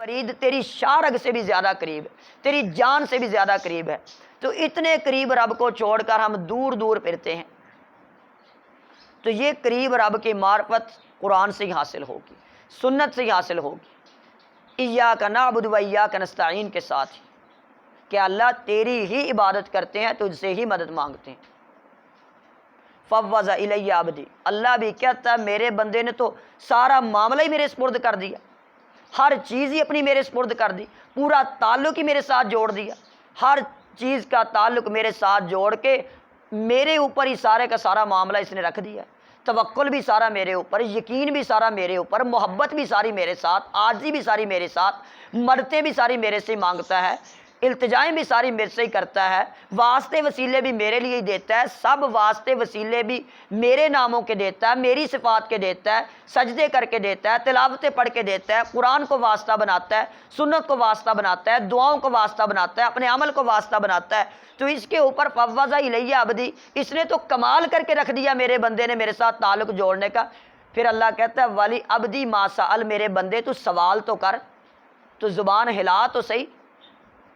قریب تیری شارگ سے بھی زیادہ قریب ہے، تیری جان سے بھی زیادہ قریب ہے۔ تو اتنے قریب رب کو چھوڑ کر ہم دور دور پھرتے ہیں۔ تو یہ قریب رب کی معرفت قرآن سے ہی حاصل ہوگی، سنت سے ہی حاصل ہوگی، ایاک نعبد و ایاک نستعین کے ساتھ ہی، کہ اللہ تیری ہی عبادت کرتے ہیں، تجھ سے ہی مدد مانگتے ہیں۔ فوض الی عبدی، اللہ بھی کہتا ہے میرے بندے نے تو سارا معاملہ ہی میرے سپرد کر دیا، ہر چیز ہی اپنی میرے سپرد کر دی، پورا تعلق ہی میرے ساتھ جوڑ دیا، ہر چیز کا تعلق میرے ساتھ جوڑ کے میرے اوپر ہی سارے کا سارا معاملہ اس نے رکھ دیا، توکل بھی سارا میرے اوپر، یقین بھی سارا میرے اوپر، محبت بھی ساری میرے ساتھ، عاجزی بھی ساری میرے ساتھ، مددیں بھی ساری میرے سے مانگتا ہے، التجائیں بھی ساری میرے سے ہی کرتا ہے، واسطے وسیلے بھی میرے لیے ہی دیتا ہے، سب واسطے وسیلے بھی میرے ناموں کے دیتا ہے، میری صفات کے دیتا ہے، سجدے کر کے دیتا ہے، تلاوتیں پڑھ کے دیتا ہے، قرآن کو واسطہ بناتا ہے، سنت کو واسطہ بناتا ہے، دعاؤں کو واسطہ بناتا ہے، اپنے عمل کو واسطہ بناتا ہے۔ تو اس کے اوپر فوض الی عبدی، اس نے تو کمال کر کے رکھ دیا میرے بندے نے میرے ساتھ تعلق جوڑنے کا۔ پھر اللہ کہتا ہے ولی عبدی ما سأل، میرے بندے تو سوال تو کر، تو زبان ہلا تو صحیح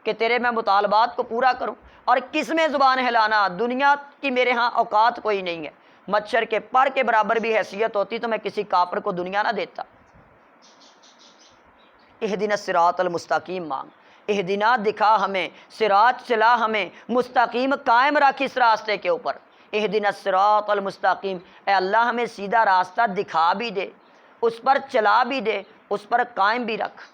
کہ تیرے میں مطالبات کو پورا کروں۔ اور کس میں زبان ہلانا، دنیا کی میرے ہاں اوقات کوئی نہیں ہے، مچھر کے پر کے برابر بھی حیثیت ہوتی تو میں کسی کافر کو دنیا نہ دیتا۔ اہدنا الصراط المستقیم مانگ، اہدنا دکھا ہمیں، صراط چلا ہمیں، مستقیم قائم رکھ اس راستے کے اوپر، اہدنا الصراط المستقیم، اے اللہ ہمیں سیدھا راستہ دکھا بھی دے، اس پر چلا بھی دے، اس پر قائم بھی رکھ۔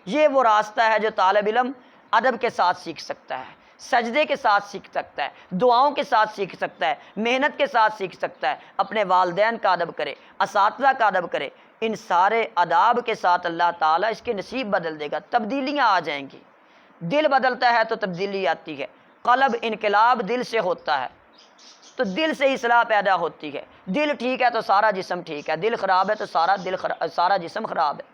یہ وہ راستہ ہے جو طالب علم ادب کے ساتھ سیکھ سکتا ہے، سجدے کے ساتھ سیکھ سکتا ہے، دعاؤں کے ساتھ سیکھ سکتا ہے، محنت کے ساتھ سیکھ سکتا ہے، اپنے والدین کا ادب کرے، اساتذہ کا ادب کرے، ان سارے آداب کے ساتھ اللہ تعالیٰ اس کے نصیب بدل دے گا، تبدیلیاں آ جائیں گی۔ دل بدلتا ہے تو تبدیلی آتی ہے، قلب انقلاب دل سے ہوتا ہے، تو دل سے اصلاح پیدا ہوتی ہے، دل ٹھیک ہے تو سارا جسم ٹھیک ہے، دل خراب ہے تو سارا جسم خراب ہے۔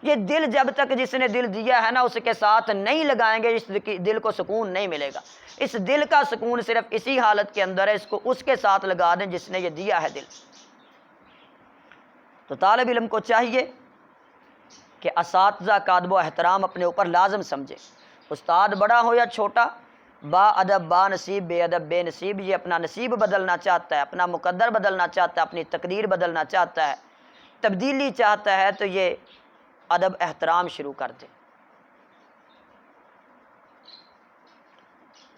یہ دل جب تک جس نے دل دیا ہے نا اس کے ساتھ نہیں لگائیں گے، اس دل کو سکون نہیں ملے گا۔ اس دل کا سکون صرف اسی حالت کے اندر ہے، اس کو اس کے ساتھ لگا دیں جس نے یہ دیا ہے دل۔ تو طالب علم کو چاہیے کہ اساتذہ کا ادب و احترام اپنے اوپر لازم سمجھے، استاد بڑا ہو یا چھوٹا، با ادب با نصیب، بے ادب بے نصیب، یہ اپنا نصیب بدلنا چاہتا ہے، اپنا مقدر بدلنا چاہتا ہے، اپنی تقدیر بدلنا چاہتا ہے، تبدیلی چاہتا ہے، تو یہ ادب احترام شروع کر دے۔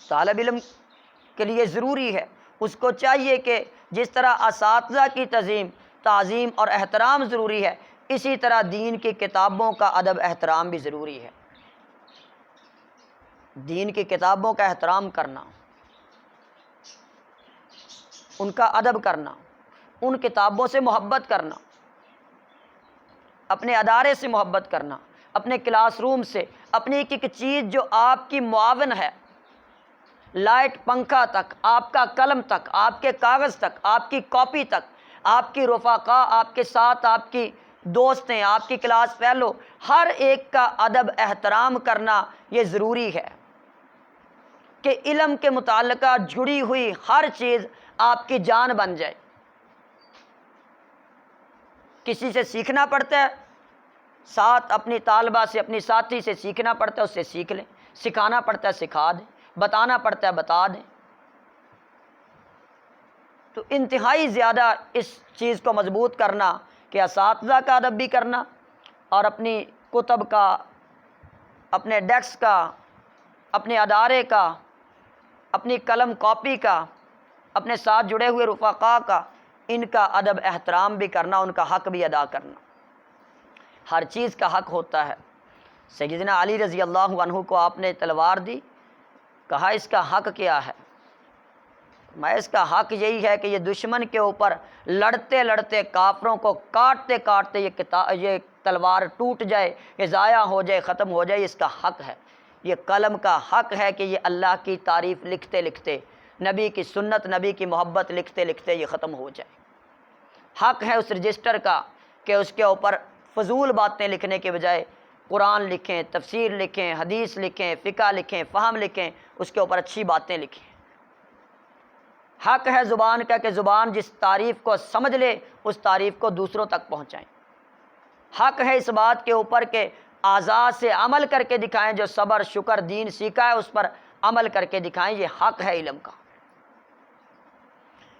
طالب علم کے لیے ضروری ہے، اس کو چاہیے کہ جس طرح اساتذہ کی تعظیم اور احترام ضروری ہے، اسی طرح دین کی کتابوں کا ادب احترام بھی ضروری ہے۔ دین کی کتابوں کا احترام کرنا، ان کا ادب کرنا، ان کتابوں سے محبت کرنا، اپنے ادارے سے محبت کرنا، اپنے کلاس روم سے، اپنی ایک ایک چیز جو آپ کی معاون ہے، لائٹ پنکھا تک، آپ کا قلم تک، آپ کے کاغذ تک، آپ کی کاپی تک، آپ کی رفقا، آپ کے ساتھ آپ کی دوستیں، آپ کی کلاس فیلو، ہر ایک کا ادب احترام کرنا یہ ضروری ہے کہ علم کے متعلقہ جڑی ہوئی ہر چیز آپ کی جان بن جائے۔ کسی سے سیکھنا پڑتا ہے، ساتھ اپنی طالبہ سے، اپنی ساتھی سے سیکھنا پڑتا ہے، اس سے سیکھ لیں، سکھانا پڑتا ہے سکھا دیں، بتانا پڑتا ہے بتا دیں۔ تو انتہائی زیادہ اس چیز کو مضبوط کرنا کہ اساتذہ کا ادب بھی کرنا، اور اپنی کتب کا، اپنے ڈیسک کا، اپنے ادارے کا، اپنی قلم کاپی کا، اپنے ساتھ جڑے ہوئے رفقا کا، ان کا ادب احترام بھی کرنا، ان کا حق بھی ادا کرنا۔ ہر چیز کا حق ہوتا ہے۔ سیدنا علی رضی اللہ عنہ کو آپ نے تلوار دی، کہا اس کا حق کیا ہے؟ اس کا حق یہی ہے کہ یہ دشمن کے اوپر لڑتے لڑتے، کافروں کو کاٹتے کاٹتے یہ تلوار ٹوٹ جائے، یہ ضائع ہو جائے، ختم ہو جائے، اس کا حق ہے۔ یہ قلم کا حق ہے کہ یہ اللہ کی تعریف لکھتے لکھتے، نبی کی سنت، نبی کی محبت لکھتے لکھتے یہ ختم ہو جائے۔ حق ہے اس رجسٹر کا کہ اس کے اوپر فضول باتیں لکھنے کے بجائے قرآن لکھیں، تفسیر لکھیں، حدیث لکھیں، فقہ لکھیں، فہم لکھیں، اس کے اوپر اچھی باتیں لکھیں۔ حق ہے زبان کا کہ زبان جس تعریف کو سمجھ لے اس تعریف کو دوسروں تک پہنچائیں۔ حق ہے اس بات کے اوپر کہ اعضاء سے عمل کر کے دکھائیں، جو صبر شکر دین سیکھا ہے اس پر عمل کر کے دکھائیں۔ یہ حق ہے علم کا،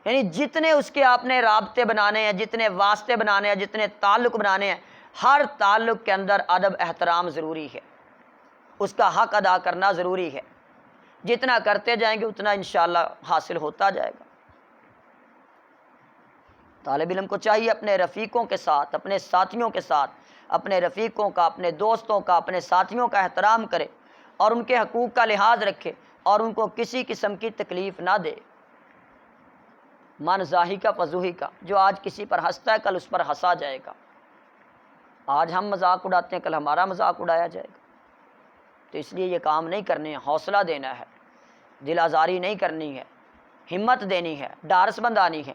یعنی جتنے اس کے آپ نے رابطے بنانے ہیں، جتنے واسطے بنانے ہیں، جتنے تعلق بنانے ہیں، ہر تعلق کے اندر ادب احترام ضروری ہے، اس کا حق ادا کرنا ضروری ہے۔ جتنا کرتے جائیں گے اتنا انشاءاللہ حاصل ہوتا جائے گا۔ طالب علم کو چاہیے اپنے رفیقوں کے ساتھ، اپنے ساتھیوں کے ساتھ، اپنے رفیقوں کا، اپنے دوستوں کا، اپنے ساتھیوں کا احترام کرے اور ان کے حقوق کا لحاظ رکھے اور ان کو کسی قسم کی تکلیف نہ دے۔ من ضاحی کا فضوحی کا، جو آج کسی پر ہنستا ہے کل اس پر ہنسا جائے گا۔ آج ہم مذاق اڑاتے ہیں کل ہمارا مذاق اڑایا جائے گا۔ تو اس لیے یہ کام نہیں کرنے ہیں، حوصلہ دینا ہے، دل آزاری نہیں کرنی ہے، ہمت دینی ہے، ڈارس بندانی ہے۔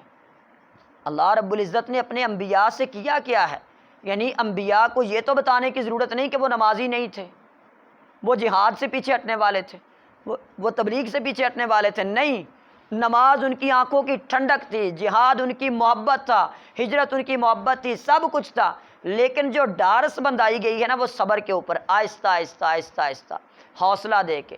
اللہ رب العزت نے اپنے انبیاء سے کیا ہے، یعنی انبیاء کو یہ تو بتانے کی ضرورت نہیں کہ وہ نمازی نہیں تھے، وہ جہاد سے پیچھے ہٹنے والے تھے، وہ تبلیغ سے پیچھے ہٹنے والے تھے، نہیں، نماز ان کی آنکھوں کی ٹھنڈک تھی، جہاد ان کی محبت تھا، ہجرت ان کی محبت تھی، سب کچھ تھا، لیکن جو ڈارس بندائی گئی ہے نا وہ صبر کے اوپر، آہستہ آہستہ آہستہ آہستہ حوصلہ دے کے۔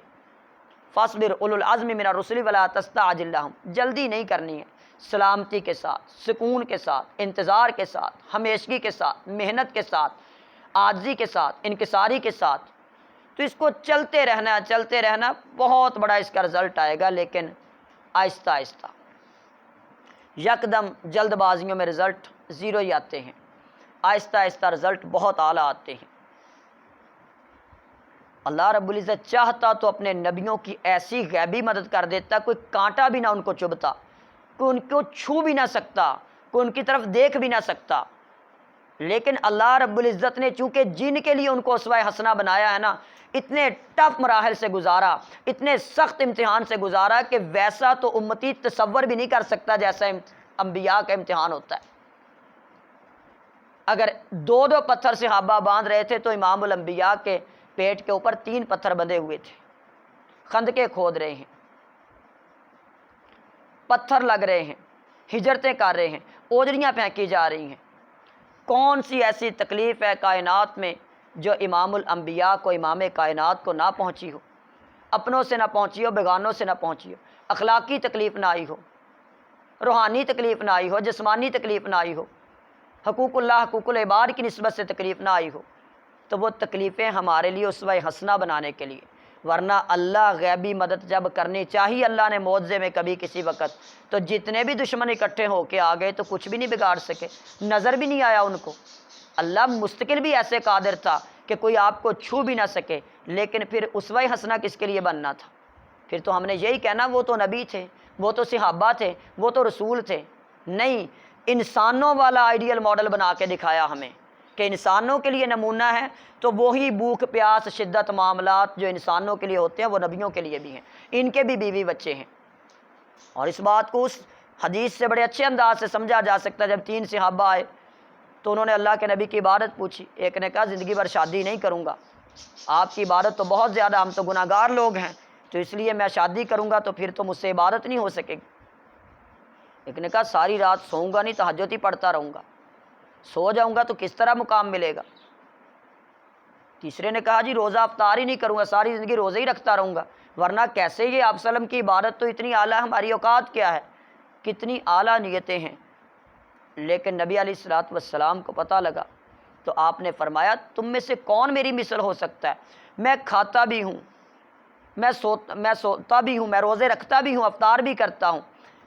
فاصبر اولو العزم من الرسل ولا تستعجل لهم، جلدی نہیں کرنی ہے، سلامتی کے ساتھ، سکون کے ساتھ، انتظار کے ساتھ، ہمیشگی کے ساتھ، محنت کے ساتھ، عاجزی کے ساتھ، انکساری کے ساتھ۔ تو اس کو چلتے رہنا، بہت بڑا اس کا رزلٹ آئے گا، لیکن آہستہ آہستہ۔ یکدم جلد بازیوں میں رزلٹ زیرو ہی آتے ہیں، آہستہ آہستہ رزلٹ بہت اعلیٰ آتے ہیں۔ اللہ رب العزت چاہتا تو اپنے نبیوں کی ایسی غیبی مدد کر دیتا، کوئی کانٹا بھی نہ ان کو چبھتا، کوئی ان کو چھو بھی نہ سکتا، کوئی ان کی طرف دیکھ بھی نہ سکتا، لیکن اللہ رب العزت نے چونکہ جن کے لیے ان کو اسوہ حسنہ بنایا ہے نا، اتنے ٹف مراحل سے گزارا، اتنے سخت امتحان سے گزارا کہ ویسا تو امتی تصور بھی نہیں کر سکتا جیسا انبیاء کا امتحان ہوتا ہے۔ اگر دو پتھر صحابہ باندھ رہے تھے تو امام الانبیاء کے پیٹ کے اوپر 3 پتھر بندھے ہوئے تھے، خندقیں کھود رہے ہیں، پتھر لگ رہے ہیں، ہجرتیں کر رہے ہیں، اوجریاں پھینکی جا رہی ہیں۔ کون سی ایسی تکلیف ہے کائنات میں جو امام الانبیاء کو، امام کائنات کو نہ پہنچی ہو، اپنوں سے نہ پہنچی ہو، بیگانوں سے نہ پہنچی ہو، اخلاقی تکلیف نہ آئی ہو، روحانی تکلیف نہ آئی ہو، جسمانی تکلیف نہ آئی ہو، حقوق اللہ حقوق العباد کی نسبت سے تکلیف نہ آئی ہو، تو وہ تکلیفیں ہمارے لیے اسوہ حسنہ بنانے کے لیے۔ ورنہ اللہ غیبی مدد جب کرنی چاہیے اللہ نے معجزے میں کبھی کسی وقت، تو جتنے بھی دشمن اکٹھے ہو کے آ گئے تو کچھ بھی نہیں بگاڑ سکے، نظر بھی نہیں آیا ان کو۔ اللہ مستقل بھی ایسے قادر تھا کہ کوئی آپ کو چھو بھی نہ سکے، لیکن پھر اسوہ حسنہ کس کے لیے بننا تھا؟ پھر تو ہم نے یہی کہنا وہ تو نبی تھے، وہ تو صحابہ تھے، وہ تو رسول تھے، نہیں، انسانوں والا آئیڈیل ماڈل بنا کے دکھایا ہمیں کہ انسانوں کے لیے نمونہ ہے، تو وہی بھوک پیاس شدت معاملات جو انسانوں کے لیے ہوتے ہیں وہ نبیوں کے لیے بھی ہیں، ان کے بھی بیوی بچے ہیں۔ اور اس بات کو اس حدیث سے بڑے اچھے انداز سے سمجھا جا سکتا ہے۔ جب 3 صحابہ آئے تو انہوں نے اللہ کے نبی کی عبادت پوچھی، ایک نے کہا زندگی بھر شادی نہیں کروں گا، آپ کی عبادت تو بہت زیادہ، ہم تو گناہ گار لوگ ہیں، تو اس لیے میں شادی کروں گا تو پھر تو مجھ سے عبادت نہیں ہو سکے گی۔ ایک نے کہا ساری رات سوؤں گا نہیں، تہجد ہی پڑھتا رہوں گا، سو جاؤں گا تو کس طرح مقام ملے گا۔ تیسرے نے کہا جی روزہ افطار ہی نہیں کروں گا، ساری زندگی روزے ہی رکھتا رہوں گا، ورنہ کیسے یہ آپ وسلم کی عبادت تو اتنی اعلیٰ، ہماری اوقات کیا ہے، کتنی اعلیٰ نیتیں ہیں۔ لیکن نبی علیہ الصلوۃ والسلام کو پتہ لگا تو آپ نے فرمایا تم میں سے کون میری مثل ہو سکتا ہے؟ میں کھاتا بھی ہوں، میں سوتا بھی ہوں، میں روزے رکھتا بھی ہوں، افطار بھی کرتا ہوں،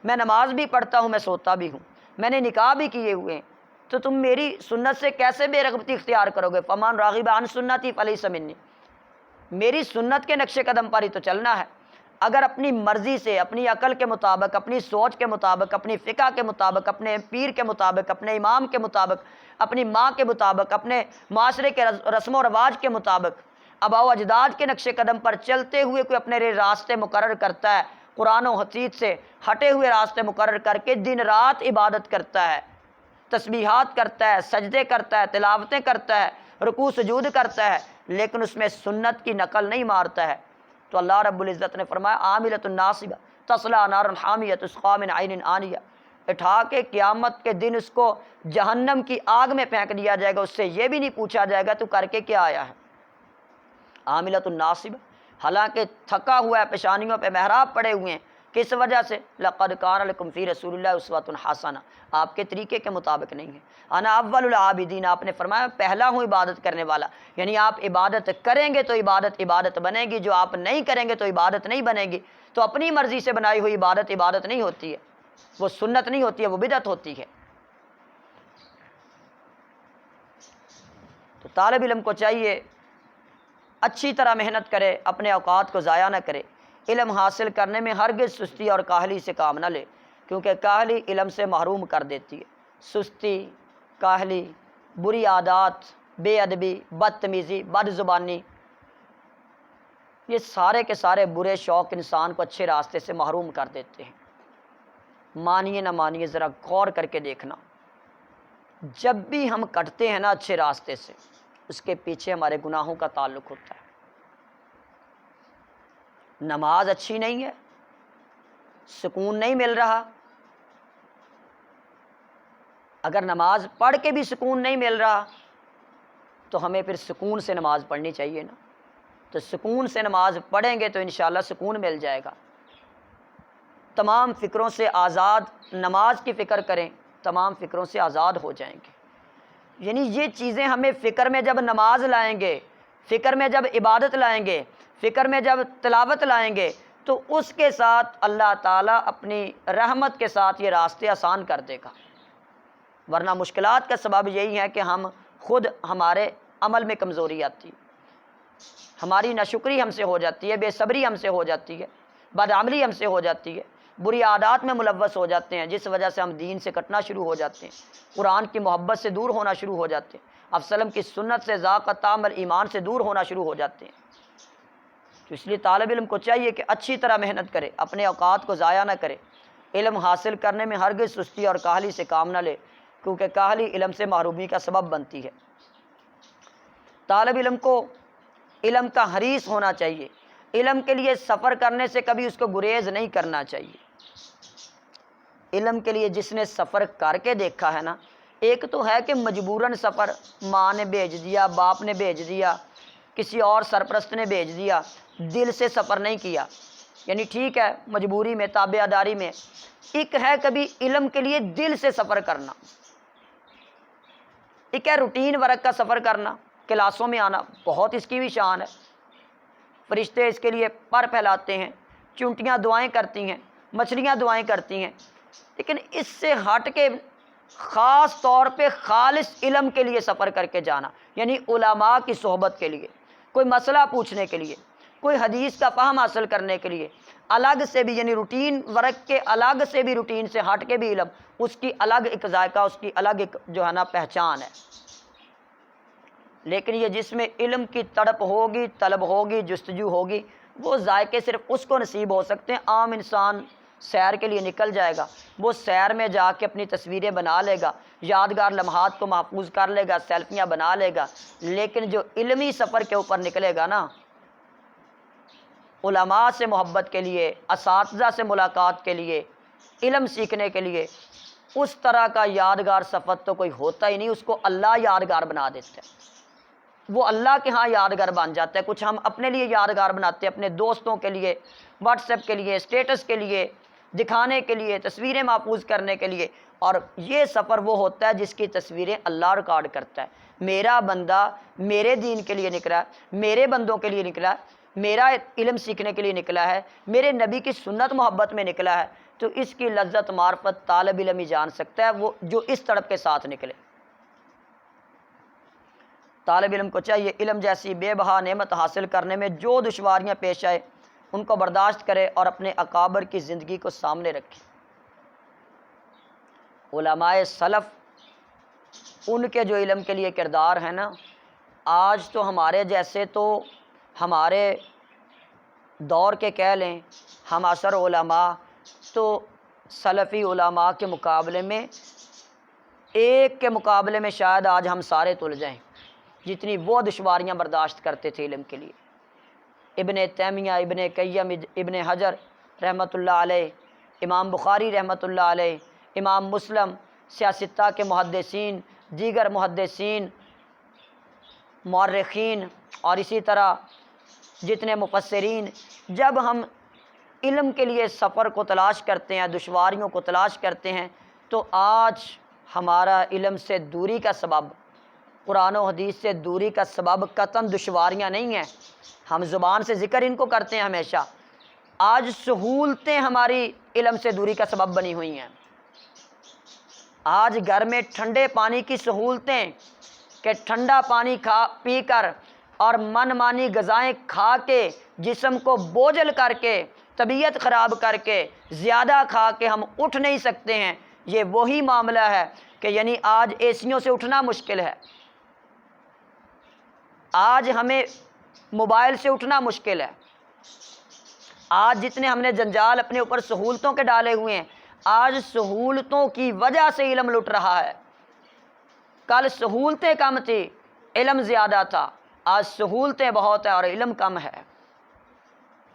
میں نماز بھی پڑھتا ہوں، میں سوتا بھی ہوں، میں نے نکاح بھی کیے ہوئے ہیں، تو تم میری سنت سے کیسے بے رغبتی اختیار کرو گے؟ فمن راغب عن سنتی فلیس منی، میری سنت کے نقش قدم پر ہی تو چلنا ہے۔ اگر اپنی مرضی سے، اپنی عقل کے مطابق، اپنی سوچ کے مطابق، اپنی فقہ کے مطابق، اپنے پیر کے مطابق، اپنے امام کے مطابق، اپنی ماں کے مطابق، اپنے معاشرے کے رسم و رواج کے مطابق، آباء و اجداد کے نقش قدم پر چلتے ہوئے کوئی اپنے راستے مقرر کرتا ہے، قرآن و حدیث سے ہٹے ہوئے راستے مقرر کر کے دن رات عبادت کرتا ہے، تسبیحات کرتا ہے، سجدے کرتا ہے، تلاوتیں کرتا ہے، رکوع سجود کرتا ہے، لیکن اس میں سنت کی نقل نہیں مارتا ہے، تو اللہ رب العزت نے فرمایا عاملۃ ناصبہ تصلی نارا حامیۃ تسقی من عین آنیہ، اٹھا کے قیامت کے دن اس کو جہنم کی آگ میں پھینک دیا جائے گا، اس سے یہ بھی نہیں پوچھا جائے گا تو کر کے کیا آیا ہے، عاملۃ الناصب، حالانکہ تھکا ہوا ہے، پیشانیوں پہ محراب پڑے ہوئے ہیں، کس وجہ سے؟ لقد کان لکم فی رسول اللہ اسوۃ حسنہ، آپ کے طریقے کے مطابق نہیں ہے۔ انا اول العابدین، آپ نے فرمایا پہلا ہوں عبادت کرنے والا، یعنی آپ عبادت کریں گے تو عبادت بنے گی، جو آپ نہیں کریں گے تو عبادت نہیں بنے گی۔ تو اپنی مرضی سے بنائی ہوئی عبادت نہیں ہوتی ہے، وہ سنت نہیں ہوتی ہے، وہ بدعت ہوتی ہے۔ تو طالب علم کو چاہیے اچھی طرح محنت کرے، اپنے اوقات کو ضائع نہ کرے، علم حاصل کرنے میں ہرگز سستی اور کاہلی سے کام نہ لے، کیونکہ کاہلی علم سے محروم کر دیتی ہے۔ سستی، کاہلی، بری عادات، بے ادبی، بدتمیزی، بد زبانی، یہ سارے کے سارے برے شوق انسان کو اچھے راستے سے محروم کر دیتے ہیں۔ مانیے نہ مانیے، ذرا غور کر کے دیکھنا، جب بھی ہم کٹتے ہیں نا اچھے راستے سے، اس کے پیچھے ہمارے گناہوں کا تعلق ہوتا ہے۔ نماز اچھی نہیں ہے، سکون نہیں مل رہا، اگر نماز پڑھ کے بھی سکون نہیں مل رہا تو ہمیں پھر سکون سے نماز پڑھنی چاہیے نا، تو سکون سے نماز پڑھیں گے تو انشاءاللہ سکون مل جائے گا۔ تمام فکروں سے آزاد نماز کی فکر کریں، تمام فکروں سے آزاد ہو جائیں گے۔ یعنی یہ چیزیں ہمیں فکر میں جب نماز لائیں گے، فکر میں جب عبادت لائیں گے، فکر میں جب تلاوت لائیں گے، تو اس کے ساتھ اللہ تعالیٰ اپنی رحمت کے ساتھ یہ راستے آسان کر دے گا۔ ورنہ مشکلات کا سبب یہی ہے کہ ہم خود، ہمارے عمل میں کمزوری آتی ہے، ہماری ناشکری ہم سے ہو جاتی ہے، بے صبری ہم سے ہو جاتی ہے، بدعملی ہم سے ہو جاتی ہے، بری عادات میں ملوث ہو جاتے ہیں، جس وجہ سے ہم دین سے کٹنا شروع ہو جاتے ہیں، قرآن کی محبت سے دور ہونا شروع ہو جاتے ہیں، افسلم کی سنت سے، ذاق طعم ایمان سے دور ہونا شروع ہو جاتے ہیں۔ تو اس لیے طالب علم کو چاہیے کہ اچھی طرح محنت کرے، اپنے اوقات کو ضائع نہ کرے، علم حاصل کرنے میں ہرگز سستی اور کاہلی سے کام نہ لے، کیونکہ کاہلی علم سے محرومی کا سبب بنتی ہے۔ طالب علم کو علم کا حریص ہونا چاہیے، علم کے لیے سفر کرنے سے کبھی اس کو گریز نہیں کرنا چاہیے۔ علم کے لیے جس نے سفر کر کے دیکھا ہے نا، ایک تو ہے کہ مجبوراً سفر، ماں نے بھیج دیا، باپ نے بھیج دیا، کسی اور سرپرست نے بھیج دیا، دل سے سفر نہیں کیا، یعنی ٹھیک ہے مجبوری میں، تابع داری میں۔ ایک ہے کبھی علم کے لیے دل سے سفر کرنا، ایک ہے روٹین ورک کا سفر کرنا، کلاسوں میں آنا، بہت اس کی بھی شان ہے، فرشتے اس کے لیے پر پھیلاتے ہیں، چونٹیاں دعائیں کرتی ہیں، مچھلیاں دعائیں کرتی ہیں، لیکن اس سے ہٹ کے خاص طور پہ خالص علم کے لیے سفر کر کے جانا، یعنی علماء کی صحبت کے لیے، کوئی مسئلہ پوچھنے کے لیے، کوئی حدیث کا فہم حاصل کرنے کے لیے، الگ سے بھی، یعنی روٹین ورک کے الگ سے بھی، روٹین سے ہٹ کے بھی علم، اس کی الگ ایک ذائقہ، اس کی الگ ایک جو ہے نا پہچان ہے۔ لیکن یہ جس میں علم کی تڑپ ہوگی، طلب ہوگی، جستجو ہوگی، وہ ذائقے صرف اس کو نصیب ہو سکتے ہیں۔ عام انسان سیر کے لیے نکل جائے گا، وہ سیر میں جا کے اپنی تصویریں بنا لے گا، یادگار لمحات کو محفوظ کر لے گا، سیلفیاں بنا لے گا، لیکن جو علمی سفر کے اوپر نکلے گا نا، علماء سے محبت کے لیے، اساتذہ سے ملاقات کے لیے، علم سیکھنے کے لیے، اس طرح کا یادگار سفر تو کوئی ہوتا ہی نہیں، اس کو اللہ یادگار بنا دیتا ہے، وہ اللہ کے ہاں یادگار بن جاتا ہے۔ کچھ ہم اپنے لیے یادگار بناتے ہیں، اپنے دوستوں کے لیے، واٹس ایپ کے لیے، اسٹیٹس کے لیے، دکھانے کے لیے، تصویریں محفوظ کرنے کے لیے، اور یہ سفر وہ ہوتا ہے جس کی تصویریں اللہ ریکارڈ کرتا ہے۔ میرا بندہ میرے دین کے لیے نکلا ہے، میرے بندوں کے لیے نکلا ہے، میرا علم سیکھنے کے لیے نکلا ہے، میرے نبی کی سنت محبت میں نکلا ہے، تو اس کی لذت معرفت طالب علم ہی جان سکتا ہے، وہ جو اس تڑپ کے ساتھ نکلے۔ طالب علم کو چاہیے علم جیسی بے بہا نعمت حاصل کرنے میں جو دشواریاں پیش آئے ان کو برداشت کرے اور اپنے اکابر کی زندگی کو سامنے رکھے۔ علماء سلف، ان کے جو علم کے لیے کردار ہے نا، آج تو ہمارے جیسے، تو ہمارے دور کے کہہ لیں ہم عصر علماء، تو سلفی علماء کے مقابلے میں، ایک کے مقابلے میں شاید آج ہم سارے تل جائیں، جتنی وہ دشواریاں برداشت کرتے تھے علم کے لیے۔ ابن تیمیہ، ابن قیم، ابن حجر رحمۃ اللہ علیہ، امام بخاری رحمۃ اللہ علیہ، امام مسلم، سیاستہ کے محدثین، دیگر محدثین، مورخین، اور اسی طرح جتنے مفسرین، جب ہم علم کے لیے سفر کو تلاش کرتے ہیں، دشواریوں کو تلاش کرتے ہیں، تو آج ہمارا علم سے دوری کا سبب، قرآن و حدیث سے دوری کا سبب قطعاً دشواریاں نہیں ہیں، ہم زبان سے ذکر ان کو کرتے ہیں ہمیشہ، آج سہولتیں ہماری علم سے دوری کا سبب بنی ہوئی ہیں۔ آج گھر میں ٹھنڈے پانی کی سہولتیں کہ ٹھنڈا پانی پی کر اور من مانی غذائیں کھا کے جسم کو بوجھل کر کے، طبیعت خراب کر کے، زیادہ کھا کے ہم اٹھ نہیں سکتے ہیں، یہ وہی معاملہ ہے کہ یعنی آج اے سیوں سے اٹھنا مشکل ہے، آج ہمیں موبائل سے اٹھنا مشکل ہے، آج جتنے ہم نے جنجال اپنے اوپر سہولتوں کے ڈالے ہوئے ہیں، آج سہولتوں کی وجہ سے علم لٹ رہا ہے۔ کل سہولتیں کم تھی، علم زیادہ تھا، آج سہولتیں بہت ہیں اور علم کم ہے۔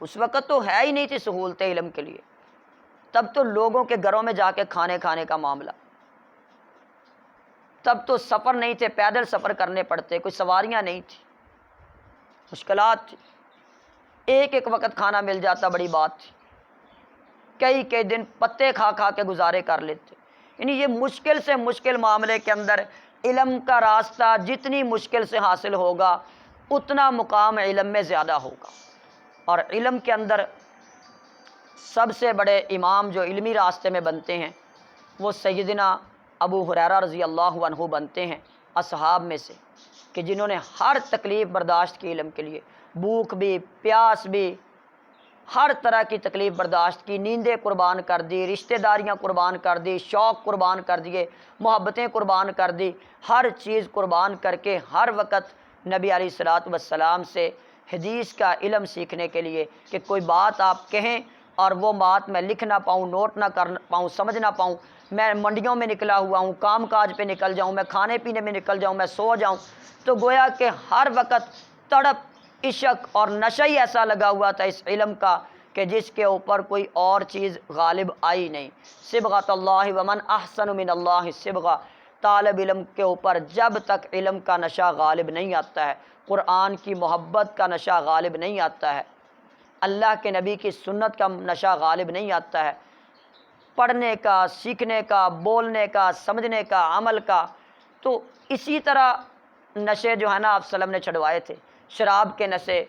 اس وقت تو ہے ہی نہیں تھی سہولتیں علم کے لیے، تب تو لوگوں کے گھروں میں جا کے کھانے کا معاملہ، تب تو سفر نہیں تھے، پیدل سفر کرنے پڑتے، کوئی سواریاں نہیں تھی، مشکلات تھی، ایک ایک وقت کھانا مل جاتا بڑی بات تھی، کئی دن پتے کھا کھا کے گزارے کر لیتے۔ یعنی یہ مشکل سے مشکل معاملے کے اندر علم کا راستہ جتنی مشکل سے حاصل ہوگا اتنا مقام علم میں زیادہ ہوگا۔ اور علم کے اندر سب سے بڑے امام جو علمی راستے میں بنتے ہیں وہ سیدنا ابو ہریرہ رضی اللہ عنہ بنتے ہیں، اصحاب میں سے، کہ جنہوں نے ہر تکلیف برداشت کی علم کے لیے، بھوک بھی، پیاس بھی، ہر طرح کی تکلیف برداشت کی، نیندیں قربان کر دی، رشتہ داریاں قربان کر دی، شوق قربان کر دیے، محبتیں قربان کر دی، ہر چیز قربان کر کے ہر وقت نبی علیہ الصلوۃ والسلام سے حدیث کا علم سیکھنے کے لیے کہ کوئی بات آپ کہیں اور وہ بات میں لکھ نہ پاؤں، نوٹ نہ کر پاؤں، سمجھ نہ پاؤں، میں منڈیوں میں نکلا ہوا ہوں، کام کاج پہ نکل جاؤں، میں کھانے پینے میں نکل جاؤں، میں سو جاؤں، تو گویا کہ ہر وقت تڑپ، عشق اور نشہ ہی ایسا لگا ہوا تھا اس علم کا کہ جس کے اوپر کوئی اور چیز غالب آئی نہیں۔ صبغۃ اللہ ومن احسن من اللہ صبغہ، طالب علم کے اوپر جب تک علم کا نشہ غالب نہیں آتا ہے، قرآن کی محبت کا نشہ غالب نہیں آتا ہے، اللہ کے نبی کی سنت کا نشہ غالب نہیں آتا ہے، پڑھنے کا، سیکھنے کا، بولنے کا، سمجھنے کا، عمل کا، تو اسی طرح نشے جو ہے نا آپ وسلم نے چھڑوائے تھے، شراب کے نشے،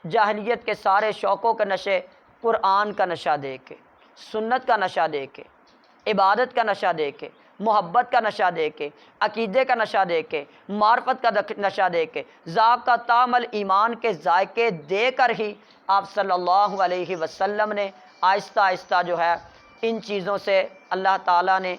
جاہلیت کے سارے شوقوں کے نشے، قرآن کا نشہ دے کے، سنت کا نشہ دے کے، عبادت کا نشہ دے کے، محبت کا نشہ دے کے، عقیدے کا نشہ دے کے، معرفت کا نشہ دے کے، ذائقہ طعم ایمان کے ذائقے دے کر ہی آپ صلی اللہ علیہ وسلم نے آہستہ آہستہ جو ہے ان چیزوں سے اللہ تعالیٰ نے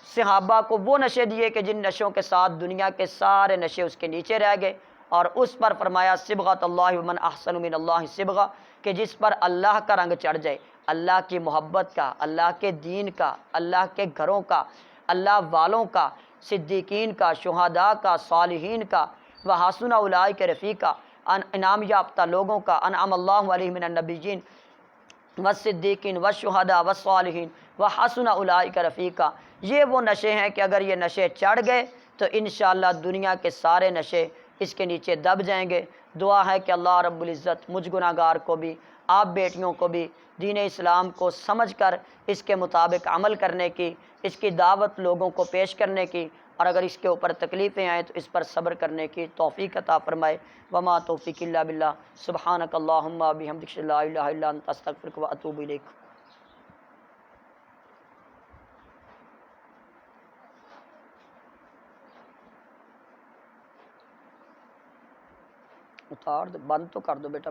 صحابہ کو وہ نشے دیے کہ جن نشوں کے ساتھ دنیا کے سارے نشے اس کے نیچے رہ گئے، اور اس پر فرمایا صبغۃ اللہ ومن احسن من اللہ صبغہ، کہ جس پر اللہ کا رنگ چڑھ جائے، اللہ کی محبت کا، اللہ کے دین کا، اللہ کے گھروں کا، اللہ والوں کا، صدیقین کا، شہداء کا، صالحین کا، وحسن اولئک رفیقا، انعام یافتہ لوگوں کا، انعم اللہ علیہم من النبیین والصدیقین والشہداء والصالحین وحسن اولئک رفیقا۔ یہ وہ نشے ہیں کہ اگر یہ نشے چڑھ گئے تو انشاءاللہ دنیا کے سارے نشے اس کے نیچے دب جائیں گے۔ دعا ہے کہ اللہ رب العزت مجھ گناہ گار کو بھی، آپ بیٹیوں کو بھی دین اسلام کو سمجھ کر اس کے مطابق عمل کرنے کی، اس کی دعوت لوگوں کو پیش کرنے کی، اور اگر اس کے اوپر تکلیفیں آئیں تو اس پر صبر کرنے کی توفیق عطا فرمائے۔ وما توفیق الا باللہ، سبحانک اللہم بحمدک، لا الہ الا انت، استغفرک واتوب الیک۔ اتار دو، بند تو کر دو بیٹا۔